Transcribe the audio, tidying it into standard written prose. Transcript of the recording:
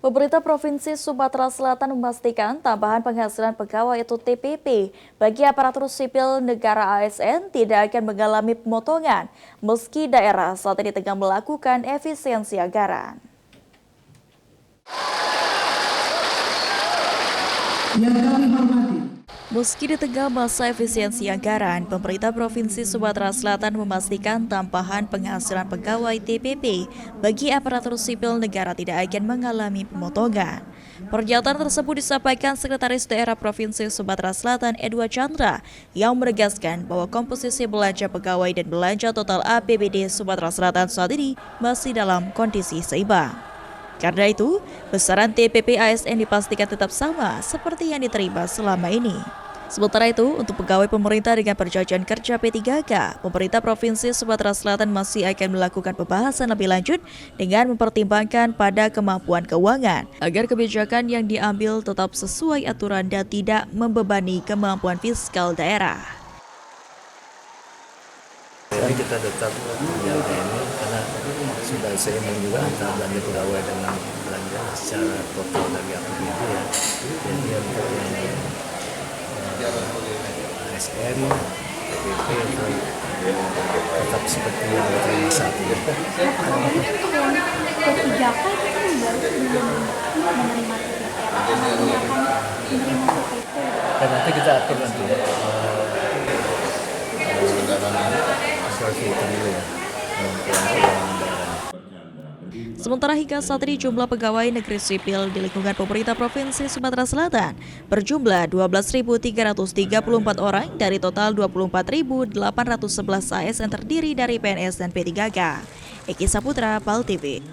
Pemerintah Provinsi Sumatera Selatan memastikan tambahan penghasilan pegawai atau TPP bagi aparatur sipil negara ASN tidak akan mengalami pemotongan, meski daerah saat ini tengah melakukan efisiensi anggaran. Yang kami hormati, Meski di tengah masa efisiensi anggaran, pemerintah Provinsi Sumatera Selatan memastikan tambahan penghasilan pegawai TPP bagi aparatur sipil negara tidak akan mengalami pemotongan. Pernyataan tersebut disampaikan Sekretaris Daerah Provinsi Sumatera Selatan Edward Chandra yang menegaskan bahwa komposisi belanja pegawai dan belanja total APBD Sumatera Selatan saat ini masih dalam kondisi seimbang. Karena itu, besaran TPP ASN dipastikan tetap sama seperti yang diterima selama ini. Sementara itu, untuk pegawai pemerintah dengan perjanjian kerja P3K, pemerintah Provinsi Sumatera Selatan masih akan melakukan pembahasan lebih lanjut dengan mempertimbangkan pada kemampuan keuangan, agar kebijakan yang diambil tetap sesuai aturan dan tidak membebani kemampuan fiskal daerah. Jadi kita tetap menjaga ini karena sudah seimbang juga antara belanja pegawai dengan belanja secara total dari APBD ya. Jadi untuk yang ASN, TPP itu tetap seperti yang terima saat ini. Tapi untuk yang P3K itu kan baru belum menerima TPP atau nanti akan menerima TPP. Dan nanti kita atur nanti sesuai itu dulu ya. Sementara hingga saat ini jumlah pegawai negeri sipil di lingkungan pemerintah Provinsi Sumatera Selatan berjumlah 12.334 orang dari total 24.811 ASN terdiri dari PNS dan P3K. Eki Saputra, PAL TV.